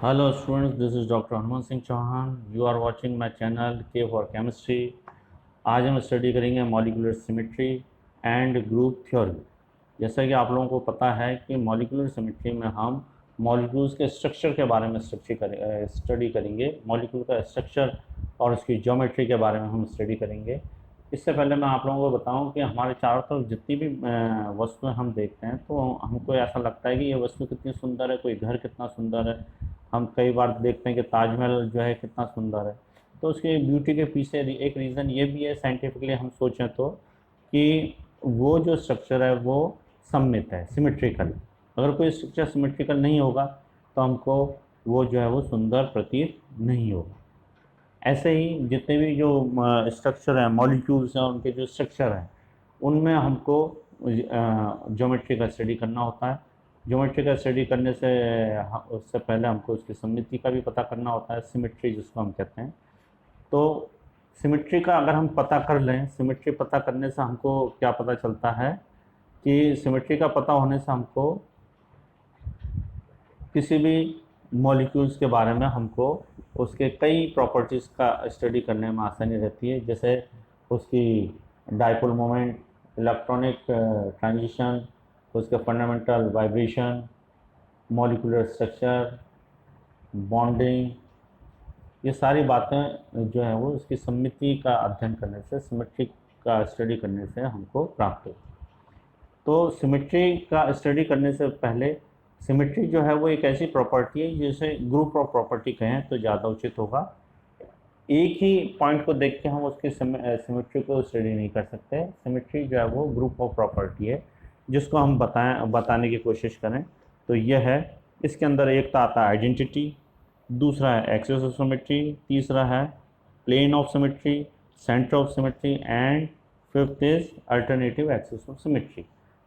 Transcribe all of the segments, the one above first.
Hello students, this is Dr. Hanuman Singh Chauhan. You are watching my channel K for Chemistry. आज हम study करेंगे molecular symmetry and group theory. जैसा कि आप लोगों को पता है कि मॉलिक्यूलर सिमेट्री में हम मॉलिक्यूल्स के स्ट्रक्चर के बारे में स्टडी करेंगे। मॉलिक्यूल का स्ट्रक्चर और उसकी ज्योमेट्री के बारे में हम स्टडी करेंगे। इससे पहले मैं आप लोगों को बताऊं कि हमारे चारों तरफ जितनी भी वस्तुएं हम देखते हैं तो हमको ऐसा लगता है कि ये वस्तु कितनी सुंदर है, कोई घर कितना सुंदर है। हम कई बार देखते हैं कि ताजमहल जो है कितना सुंदर है। तो उसकी ब्यूटी के पीछे एक रीज़न ये भी है, साइंटिफिकली हम सोचें तो, कि वो जो स्ट्रक्चर है वो सममित है, सिमेट्रिकल। अगर कोई स्ट्रक्चर सिमेट्रिकल नहीं होगा तो हमको वो जो है वो सुंदर प्रतीत नहीं होगा। ऐसे ही जितने भी जो स्ट्रक्चर हैं, मॉलिक्यूल्स हैं, उनके जो स्ट्रक्चर हैं उनमें हमको ज्योमेट्री का स्टडी करना होता है। ज्योमेट्री का स्टडी करने से उससे पहले हमको उसकी सममिति का भी पता करना होता है, सिमेट्री जिसको हम कहते हैं। तो सिमेट्री का अगर हम पता कर लें, सिमेट्री पता करने से हमको क्या पता चलता है कि सिमेट्री का पता होने से हमको किसी भी मॉलिक्यूल्स के बारे में हमको उसके कई प्रॉपर्टीज़ का स्टडी करने में आसानी रहती है। जैसे उसकी डाइपोल मोमेंट, इलेक्ट्रॉनिक ट्रांजिशन, उसके fundamental vibration, molecular structure, bonding, ये सारी बातें जो है वो उसकी सममिति का अध्ययन करने से, सिमेट्री का स्टडी करने से हमको प्राप्त होती है। तो सिमेट्री का स्टडी करने से पहले, सिमेट्री जो है वो एक ऐसी प्रॉपर्टी है जिसे ग्रुप ऑफ प्रॉपर्टी कहें तो ज़्यादा उचित होगा। एक ही पॉइंट को देख के हम उसकी सिमेट्री को स्टडी नहीं कर सकते। सिमेट्री जो है वो ग्रुप ऑफ प्रॉपर्टी है जिसको हम बताने की कोशिश करें तो यह है। इसके अंदर एक तो आता है आइडेंटिटी, दूसरा है एक्सिस ऑफ सिमेट्री, तीसरा है plane of symmetry, centre of symmetry and fifth is alternative axis of symmetry.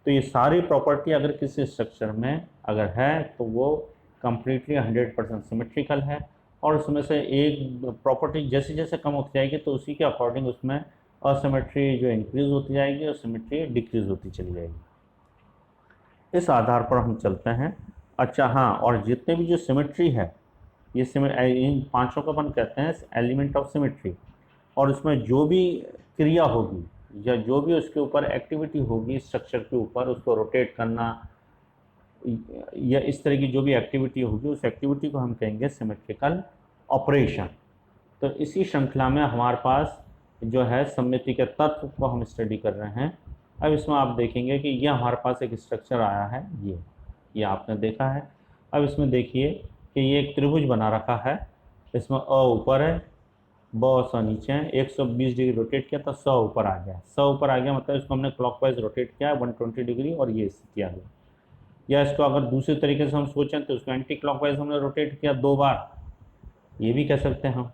तो ये सारी प्रॉपर्टी अगर किसी स्ट्रक्चर में अगर है तो वो कम्प्लीटली 100% सिमेट्रिकल है, और उसमें से एक प्रॉपर्टी जैसे जैसे कम होती जाएगी तो उसी के अकॉर्डिंग उसमें असिमेट्री जो इंक्रीज़ होती जाएगी और सिमेट्री डिक्रीज़ होती चली जाएगी। इस आधार पर हम चलते हैं। अच्छा हाँ, और जितने भी जो सिमेट्री है, ये इन पांचों को अपन कहते हैं एलिमेंट ऑफ सिमेट्री, और उसमें जो भी क्रिया होगी या जो भी उसके ऊपर एक्टिविटी होगी स्ट्रक्चर के ऊपर, उसको रोटेट करना या इस तरह की जो भी एक्टिविटी होगी उस एक्टिविटी को हम कहेंगे सिमेट्रिकल ऑपरेशन। तो इसी श्रृंखला में हमारे पास जो है सममिति के तत्व को हम स्टडी कर रहे हैं। अब इसमें आप देखेंगे कि यह हमारे पास एक स्ट्रक्चर आया है, ये आपने देखा है। अब इसमें देखिए कि ये एक त्रिभुज बना रखा है, इसमें अ ऊपर है, ब और स नीचे है। 120 डिग्री रोटेट किया तो स ऊपर आ गया। स ऊपर आ गया मतलब इसको हमने क्लॉकवाइज रोटेट किया 120 डिग्री और ये स्थिति आ गई। या इसको अगर दूसरे तरीके से हम सोचें तो इसको एंटी क्लॉकवाइज हमने रोटेट किया 2 बार, ये भी कह सकते हैं हम।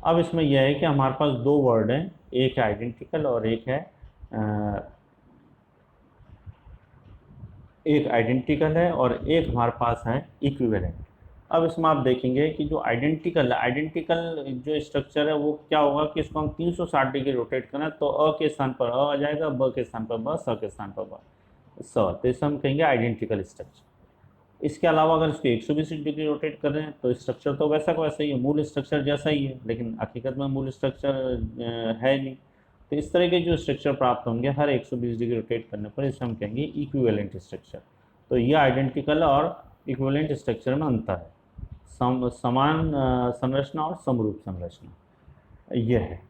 अब इसमें यह है कि हमारे पास 2 वर्ड हैं, एक है आइडेंटिकल और एक आइडेंटिकल है और एक हमारे पास है इक्विवेलेंट। अब इसमें आप देखेंगे कि जो आइडेंटिकल जो स्ट्रक्चर है वो क्या होगा कि इसको हम 360 डिग्री रोटेट करें तो अ के स्थान पर अ आ जाएगा, ब के स्थान पर ब, स के स्थान पर ब, स। तो इसे हम कहेंगे आइडेंटिकल स्ट्रक्चर। इसके अलावा अगर इसको 120 डिग्री रोटेट कर रहे हैं तो स्ट्रक्चर तो वैसा का वैसा ही है, मूल स्ट्रक्चर जैसा ही है, लेकिन हकीकत में मूल स्ट्रक्चर है नहीं। तो इस तरह के जो स्ट्रक्चर प्राप्त होंगे हर 120 डिग्री रोटेट करने पर, इसे हम कहेंगे इक्विवेलेंट स्ट्रक्चर। तो ये आइडेंटिकल और इक्विवेलेंट स्ट्रक्चर में अंतर है, समान संरचना और समरूप संरचना, यह है।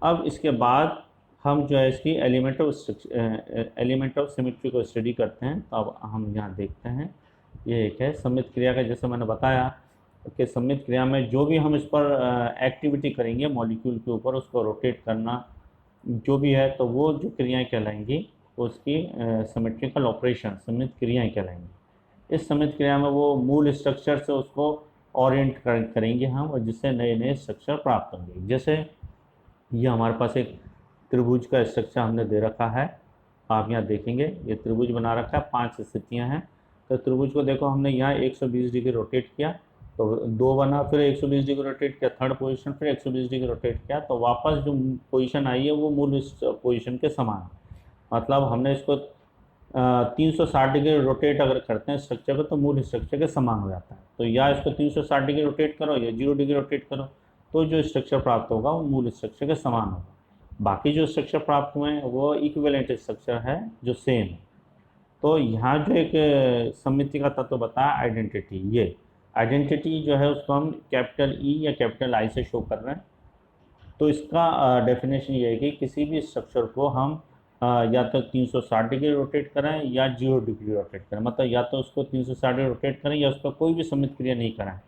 अब इसके बाद हम जो है इसकी एलिमेंट ऑफ सिमेट्री को स्टडी करते हैं। तो अब हम यहाँ देखते हैं, ये एक है सम्मित क्रिया का। जैसे मैंने बताया कि सम्मित क्रिया में जो भी हम इस पर एक्टिविटी करेंगे मॉलिक्यूल के ऊपर, उसको रोटेट करना जो भी है, तो वो जो क्रियाएं कहलाएंगी उसकी सिमेट्रिकल ऑपरेशन, सम्मित क्रियाएं कहलाएंगी। इस सम्मित क्रिया में वो मूल स्ट्रक्चर से उसको ओरिएंट करेंगे हम, और जिससे नए नए स्ट्रक्चर प्राप्त होंगे। जैसे ये हमारे पास एक त्रिभुज का स्ट्रक्चर हमने दे रखा है, आप यहाँ देखेंगे ये त्रिभुज बना रखा है, 5 स्थितियाँ हैं। तो त्रिभुज को देखो, हमने यहाँ 120 डिग्री रोटेट किया तो 2 बना, फिर 120 डिग्री रोटेट किया थर्ड पोजीशन, फिर 120 डिग्री रोटेट किया तो वापस जो पोजीशन आई है वो मूल पोजीशन के समान। मतलब हमने इसको 360 डिग्री रोटेट अगर करते हैं स्ट्रक्चर को तो मूल स्ट्रक्चर के समान हो जाता है। तो या इसको 360 डिग्री रोटेट करो या 0 डिग्री रोटेट करो, तो जो स्ट्रक्चर प्राप्त होगा वो मूल स्ट्रक्चर के समान होगा। बाकी जो स्ट्रक्चर प्राप्त हुए हैं वो इक्विवेलेंट स्ट्रक्चर है जो सेम है। तो यहाँ जो एक समिति का तत्व बताया आइडेंटिटी, ये आइडेंटिटी जो है उसको हम कैपिटल ई या कैपिटल आई से शो कर रहे हैं। तो इसका डेफिनेशन ये है कि किसी भी स्ट्रक्चर को हम या तो 360 डिग्री रोटेट करें या 0 डिग्री रोटेट करें, मतलब या तो उसको 360 डिग्री रोटेट करें या उस पर कोई भी समित क्रिया नहीं कराएं,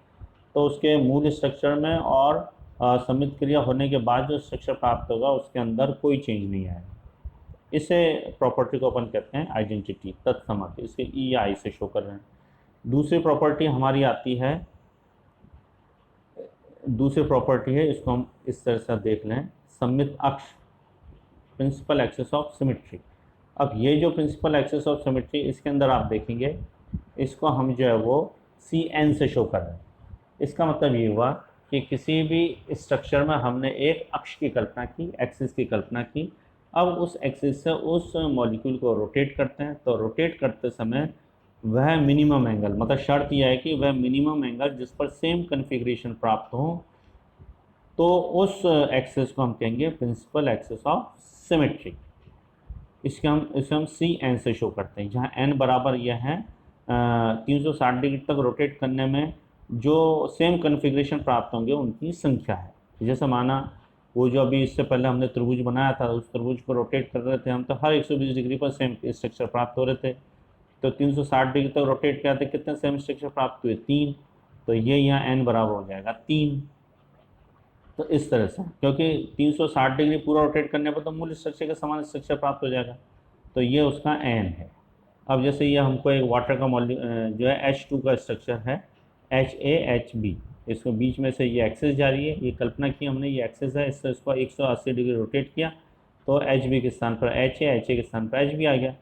तो उसके मूल स्ट्रक्चर में और समित क्रिया होने के बाद जो स्ट्रक्चर प्राप्त होगा उसके अंदर कोई चेंज नहीं आएगा। इसे प्रॉपर्टी को अपन कहते हैं आइडेंटिटी, तत्समक, इसे ई या आई से शो कर रहे हैं। दूसरी प्रॉपर्टी हमारी आती है, दूसरी प्रॉपर्टी है, इसको हम इस तरह से देख लें, सममित अक्ष, प्रिंसिपल एक्सिस ऑफ सिमेट्री। अब ये जो प्रिंसिपल एक्सिस ऑफ सिमेट्री, इसके अंदर आप देखेंगे इसको हम जो है वो सी एन से शो कर रहे हैं। इसका मतलब ये हुआ कि किसी भी स्ट्रक्चर में हमने एक अक्ष की कल्पना की, एक्सिस की कल्पना की। अब उस एक्सिस से उस मॉलिक्यूल को रोटेट करते हैं, तो रोटेट करते समय वह मिनिमम एंगल, मतलब शर्त यह है कि वह मिनिमम एंगल जिस पर सेम कन्फिग्रेशन प्राप्त हो, तो उस एक्सिस को हम कहेंगे प्रिंसिपल एक्सिस ऑफ सिमेट्री। इसे हम सी एन से शो करते हैं, जहाँ एन बराबर यह है 360 डिग्री तक रोटेट करने में जो सेम कन्फिग्रेशन प्राप्त होंगे उनकी संख्या है। जैसे माना वो जो अभी इससे पहले हमने त्रिभुज बनाया था, उस त्रिभुज को रोटेट कर रहे थे हम, तो हर 120 डिग्री पर सेम स्ट्रक्चर प्राप्त हो रहे थे। तो 360 डिग्री तक रोटेट किया तो कितने सेम स्ट्रक्चर प्राप्त हुए? 3। तो ये यहाँ एन बराबर हो जाएगा 3। तो इस तरह से, क्योंकि 360 डिग्री पूरा रोटेट करने पर तो मूल स्ट्रक्चर के समान स्ट्रक्चर प्राप्त हो जाएगा, तो ये उसका एन है। अब जैसे ये हमको एक वाटर का जो है H2 का स्ट्रक्चर है, HAHB, इसको बीच में से ये एक्सिस जा रही है, ये कल्पना की हमने, ये एक्सिस है, इससे इसको 180 डिग्री रोटेट किया तो HB के स्थान पर HA, HA के स्थान पर HB आ गया।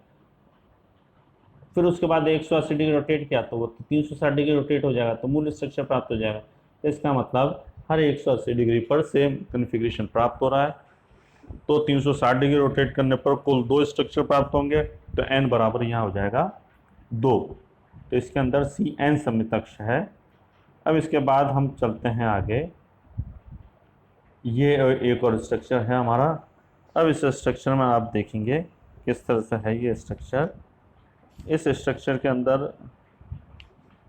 फिर उसके बाद 180 डिग्री रोटेट किया तो वो 360 डिग्री रोटेट हो जाएगा, तो मूल स्ट्रक्चर प्राप्त हो जाएगा। तो इसका मतलब हर 180 डिग्री पर सेम कन्फिग्रेशन प्राप्त हो रहा है, तो 360 डिग्री रोटेट करने पर कुल 2 स्ट्रक्चर प्राप्त होंगे, तो n बराबर यहाँ हो जाएगा 2। तो इसके अंदर सी एन सममित अक्ष है। अब इसके बाद हम चलते हैं आगे, ये एक और स्ट्रक्चर है हमारा। अब इस स्ट्रक्चर में आप देखेंगे किस तरह से है ये स्ट्रक्चर। इस स्ट्रक्चर के अंदर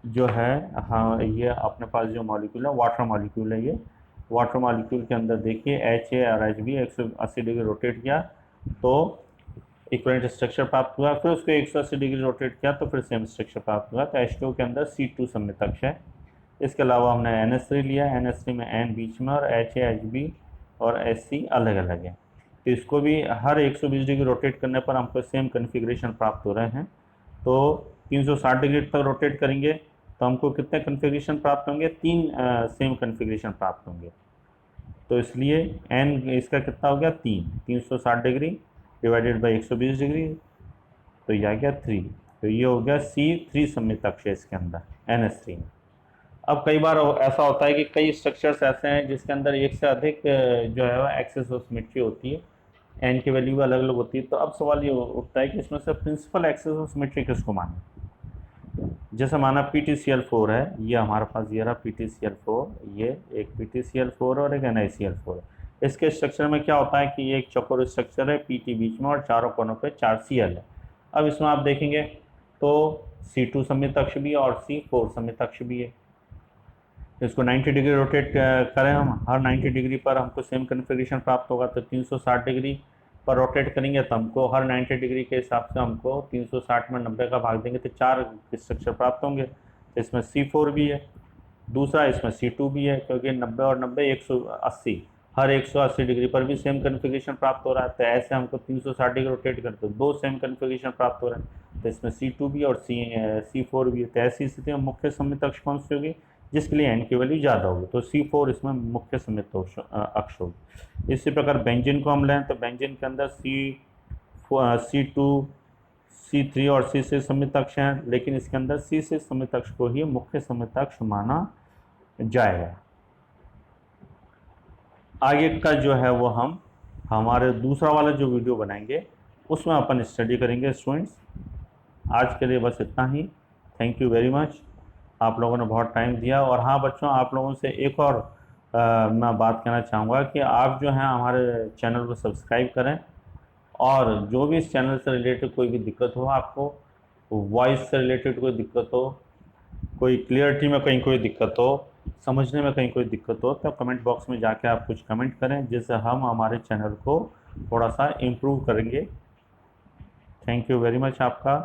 जो है, हाँ, ये अपने पास जो मॉलिक्यूल है वाटर मॉलिक्यूल है, ये वाटर मॉलिक्यूल के अंदर देखिए HA और HB 180 डिग्री रोटेट किया तो इक्विवेलेंट स्ट्रक्चर प्राप्त हुआ, फिर उसको 180 डिग्री रोटेट किया तो फिर सेम स्ट्रक्चर प्राप्त हुआ। तो H2 के अंदर C2 सममित अक्ष है। इसके अलावा हमने NH3 लिया, NH3 में N बीच में और HA, HB और SC अलग अलग है। तो इसको भी हर 120 डिग्री रोटेट करने पर हमको सेम कन्फिग्रेशन प्राप्त हो रहे हैं। तो 360 डिग्री तक रोटेट करेंगे तो हमको कितने कन्फिग्रेशन प्राप्त होंगे? 3 सेम कन्फिग्रेशन प्राप्त होंगे। तो इसलिए n इसका कितना हो गया? 360 डिग्री डिवाइडेड बाई 120 डिग्री, तो यह आ गया 3। तो ये हो गया C3 सममित अक्ष इसके अंदर NH3 में। अब कई बार ऐसा होता है कि कई स्ट्रक्चर्स ऐसे हैं जिसके अंदर एक से अधिक जो है वह एक्सिस ऑफ सिमेट्री होती है, n की वैल्यू अलग अलग होती है। तो अब सवाल ये उठता है कि इसमें से प्रिंसिपल एक्सिस ऑफ सिमेट्री किसको माने? जैसे माना PTCl4 है, ये हमारे पास ये रहा PTCl4, ये एक PTCl4 और एक NiCl4 है। इसके स्ट्रक्चर में क्या होता है कि ये एक चौकोर स्ट्रक्चर है, PT बीच में और चारों कोनों पे 4 Cl है। अब इसमें आप देखेंगे तो C2 सममित अक्ष भी है और C4 सममित अक्ष भी है। इसको 90 डिग्री रोटेट करें हम, हर 90 डिग्री पर हमको सेम कन्फिग्रेशन प्राप्त होगा। तो 360 डिग्री पर रोटेट करेंगे तो हमको हर 90 डिग्री के हिसाब से हमको 360 में 90 का भाग देंगे तो 4 स्ट्रक्चर प्राप्त होंगे। तो इसमें C4 भी है, दूसरा इसमें C2 भी है, क्योंकि 90 और 90 180, हर 180 डिग्री पर भी सेम कन्फिग्रेशन प्राप्त हो रहा है। तो ऐसे हमको 360 डिग्री रोटेट करते 2 सेम कन्फिग्रेशन प्राप्त हो रहे हैं। तो इसमें C2 भी और C4 भी है। तो ऐसी स्थिति में मुख्य सममित अक्ष कौन सी होगी? जिसके लिए n की वैल्यू ज़्यादा होगी, तो C4 इसमें मुख्य सममित अक्ष होगी। इसी प्रकार बेंजीन को हम लें तो बेंजीन के अंदर C2, C3 और C6 सममित अक्ष हैं, लेकिन इसके अंदर C6 सममित अक्ष को ही मुख्य सममित अक्ष माना जाएगा। आगे का जो है वो हम हमारे दूसरा वाला जो वीडियो बनाएंगे उसमें अपन स्टडी करेंगे स्टूडेंट्स। आज के लिए बस इतना ही। Thank you very much. आप लोगों ने बहुत टाइम दिया। और हाँ बच्चों, आप लोगों से एक और मैं बात कहना चाहूँगा कि आप जो हैं हमारे चैनल को सब्सक्राइब करें, और जो भी इस चैनल से रिलेटेड कोई भी दिक्कत हो आपको, वॉइस से रिलेटेड कोई दिक्कत हो, कोई क्लियरिटी में कहीं कोई दिक्कत हो, समझने में कहीं कोई दिक्कत हो, तो कमेंट बॉक्स में जाके आप कुछ कमेंट करें, जिससे हम हमारे चैनल को थोड़ा सा इम्प्रूव करेंगे। थैंक यू वेरी मच आपका।